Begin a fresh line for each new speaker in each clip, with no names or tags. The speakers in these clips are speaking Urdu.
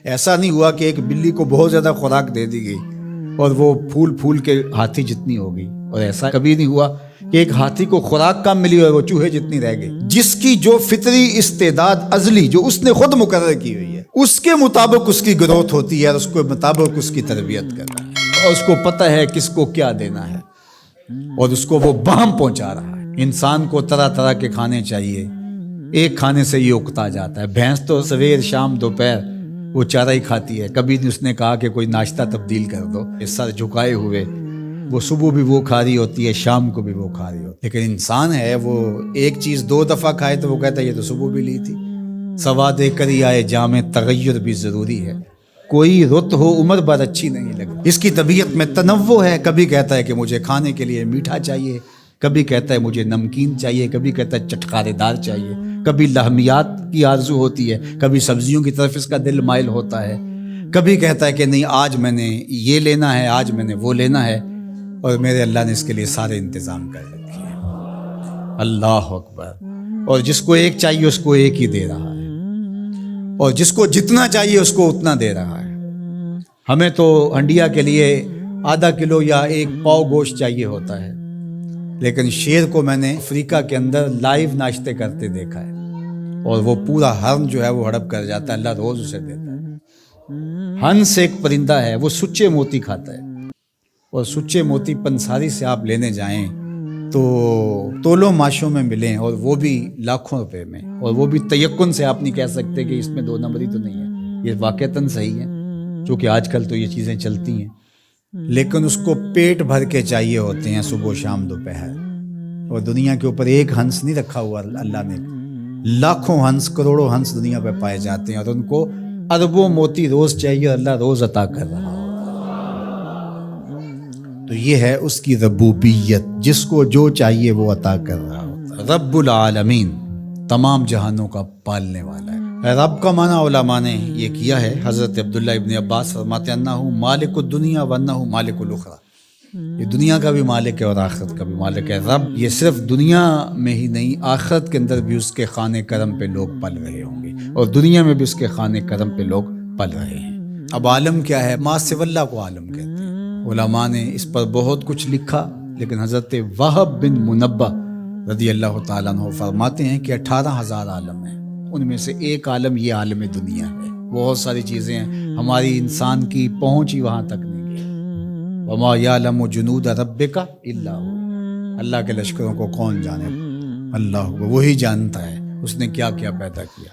ایسا نہیں ہوا کہ ایک بلی کو بہت زیادہ خوراک دے دی گئی اور وہ پھول پھول کے ہاتھی جتنی ہو گئی، اور ایسا کبھی نہیں ہوا کہ ایک ہاتھی کو خوراک کم ملی اور وہ چوہے جتنی رہ گئی۔ جس کی جو فطری استعداد ازلی جو اس نے خود مقرر کی ہوئی ہے، اس کے مطابق اس کی گروتھ ہوتی ہے اور اس کے مطابق اس کی تربیت کرنا ہے، اور اس کو پتہ ہے کس کو کیا دینا ہے، اور اس کو وہ بہم پہنچا رہا ہے۔ انسان کو طرح طرح کے کھانے چاہیے، ایک کھانے سے یہ اکتا جاتا ہے۔ بھینس تو سویر شام دوپہر وہ چارہ ہی کھاتی ہے، کبھی نہیں اس نے کہا کہ کوئی ناشتہ تبدیل کر دو۔ سر جھکائے ہوئے وہ صبح بھی وہ کھا رہی ہوتی ہے، شام کو بھی وہ کھا رہی ہوتی ہے، لیکن انسان ہے وہ ایک چیز 2 دفعہ کھائے تو وہ کہتا ہے یہ تو صبح بھی لی تھی۔ سواد کر ہی آئے جامع تغیر بھی ضروری ہے، کوئی رت ہو عمر بھر اچھی نہیں لگتی۔ اس کی طبیعت میں تنوع ہے، کبھی کہتا ہے کہ مجھے کھانے کے لیے میٹھا چاہیے، کبھی کہتا ہے مجھے نمکین چاہیے، کبھی کہتا ہے چٹکارے دار چاہیے، کبھی لحمیات کی آرزو ہوتی ہے، کبھی سبزیوں کی طرف اس کا دل مائل ہوتا ہے، کبھی کہتا ہے کہ نہیں آج میں نے یہ لینا ہے، آج میں نے وہ لینا ہے، اور میرے اللہ نے اس کے لیے سارے انتظام کر رکھے ہیں۔ اللہ اکبر۔ اور جس کو ایک چاہیے اس کو ایک ہی دے رہا ہے، اور جس کو جتنا چاہیے اس کو اتنا دے رہا ہے۔ ہمیں تو ہنڈیا کے لیے ½ کلو یا 1 پاؤ گوشت چاہیے ہوتا ہے، لیکن شیر کو میں نے افریقہ کے اندر لائیو ناشتے کرتے دیکھا ہے، اور وہ پورا ہرن جو ہے وہ ہڑپ کر جاتا ہے، اللہ روز اسے دیتا ہے۔ ہنس ایک پرندہ ہے، وہ سچے موتی کھاتا ہے، اور سچے موتی پنساری سے آپ لینے جائیں تو تولوں ماشوں میں ملیں، اور وہ بھی لاکھوں روپے میں، اور وہ بھی تیقن سے آپ نہیں کہہ سکتے کہ اس میں 2 نمبری تو نہیں ہے، یہ واقعتاً صحیح ہے، چونکہ آج کل تو یہ چیزیں چلتی ہیں، لیکن اس کو پیٹ بھر کے چاہیے ہوتے ہیں صبح شام دوپہر۔ اور دنیا کے اوپر ایک ہنس نہیں رکھا ہوا اللہ نے، لاکھوں ہنس کروڑوں ہنس دنیا پہ پائے جاتے ہیں، اور ان کو اربوں موتی روز چاہیے، اللہ روز عطا کر رہا ہے۔ تو یہ ہے اس کی ربوبیت، جس کو جو چاہیے وہ عطا کر رہا ہوتا ہے۔ رب العالمین، تمام جہانوں کا پالنے والا ہے۔ رب کا معنی علماء نے یہ کیا ہے، حضرت عبداللہ ابن عباس فرماتے ہیں انہ مالک الدنیا وانہ مالک الاخرى، یہ دنیا کا بھی مالک ہے اور آخرت کا بھی مالک ہے۔ رب یہ صرف دنیا میں ہی نہیں، آخرت کے اندر بھی اس کے خانے کرم پہ لوگ پل رہے ہوں گے، اور دنیا میں بھی اس کے خانے کرم پہ لوگ پل رہے ہیں۔ اب عالم کیا ہے؟ ما سوی اللہ کو عالم کہتے ہیں۔ علماء نے اس پر بہت کچھ لکھا، لیکن حضرت وہب بن منبہ رضی اللہ تعالیٰ عنہ فرماتے ہیں کہ 18,000 عالم ہیں، ان میں سے ایک عالم یہ عالم دنیا ہے۔ بہت ساری چیزیں ہیں، ہماری انسان کی پہنچ ہی وہاں تک نہیں ہے۔ وما یعلم جنود ربک الا هو، اللہ کے لشکروں کو کون جانے؟ اللہ وہی جانتا ہے اس نے کیا کیا پیدا کیا۔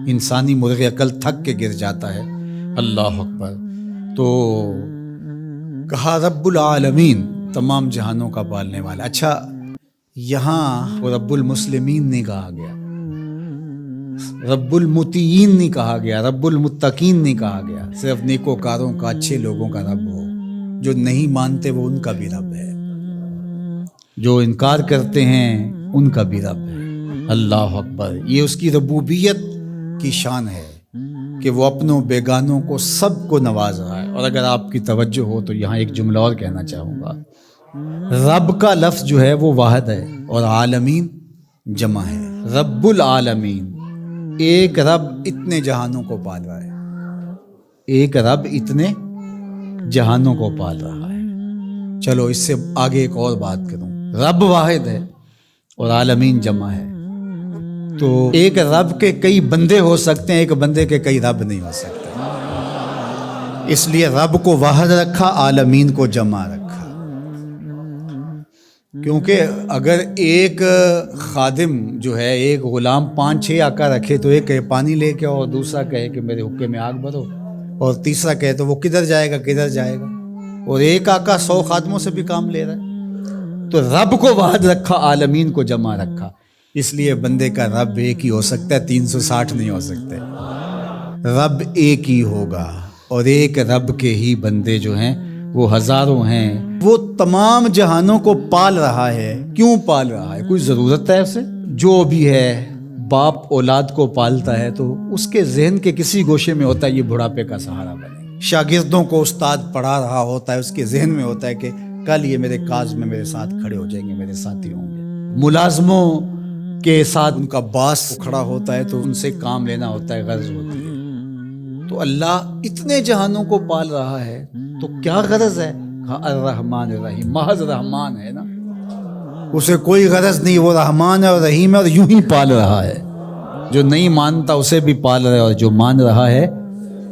انسانی مرغ عقل تھک کے گر جاتا ہے۔ اللہ اکبر۔ تو کہا رب العالمین، تمام جہانوں کا پالنے والا۔ اچھا، یہاں رب المسلمین نہیں کہا گیا، رب المطیعین نہیں کہا گیا، رب المتقین نہیں کہا گیا، صرف نیکوکاروں کا، اچھے لوگوں کا رب ہو۔ جو نہیں مانتے وہ ان کا بھی رب ہے، جو انکار کرتے ہیں ان کا بھی رب ہے۔ اللہ اکبر۔ یہ اس کی ربوبیت کی شان ہے کہ وہ اپنوں بیگانوں کو سب کو نواز رہا ہے۔ اور اگر آپ کی توجہ ہو تو یہاں ایک جملہ اور کہنا چاہوں گا، رب کا لفظ جو ہے وہ واحد ہے اور عالمین جمع ہے۔ رب العالمین، ایک رب اتنے جہانوں کو پال رہا ہے، ایک رب اتنے جہانوں کو پال رہا ہے۔ چلو اس سے آگے ایک اور بات کروں، رب واحد ہے اور عالمین جمع ہے، تو ایک رب کے کئی بندے ہو سکتے ہیں، ایک بندے کے کئی رب نہیں ہو سکتے۔ اس لیے رب کو واحد رکھا، عالمین کو جمع رکھا، کیونکہ اگر ایک خادم جو ہے، ایک غلام 5-6 آقا رکھے تو ایک کہے پانی لے کے، اور دوسرا کہے کہ میرے حقے میں آگ بھرو، اور تیسرا کہے تو وہ کدھر جائے گا کدھر جائے گا، اور ایک آقا 100 خادموں سے بھی کام لے رہا ہے۔ تو رب کو واحد رکھا، عالمین کو جمع رکھا، اس لیے بندے کا رب ایک ہی ہو سکتا ہے، 360 نہیں ہو سکتے۔ رب ایک ہی ہوگا، اور ایک رب کے ہی بندے جو ہیں وہ ہزاروں ہیں۔ وہ تمام جہانوں کو پال رہا ہے۔ کیوں پال رہا ہے؟ کوئی ضرورت ہے اسے؟ جو بھی ہے، باپ اولاد کو پالتا ہے تو اس کے ذہن کے کسی گوشے میں ہوتا ہے یہ بڑھاپے کا سہارا بنے۔ شاگردوں کو استاد پڑھا رہا ہوتا ہے، اس کے ذہن میں ہوتا ہے کہ کل یہ میرے کاز میں میرے ساتھ کھڑے ہو جائیں گے، میرے ساتھی ہوں گے۔ ملازموں کے ساتھ ان کا باس کھڑا ہوتا ہے تو ان سے کام لینا ہوتا ہے، غرض ہوتی ہے۔ تو اللہ اتنے جہانوں کو پال رہا ہے تو کیا غرض ہے؟ کہا الرحمن الرحیم، محض رحمان ہے نا، اسے کوئی غرض نہیں، وہ رحمان ہے اور رحیم ہے اور یوں ہی پال رہا ہے۔ جو نہیں مانتا اسے بھی پال رہا ہے اور جو مان رہا ہے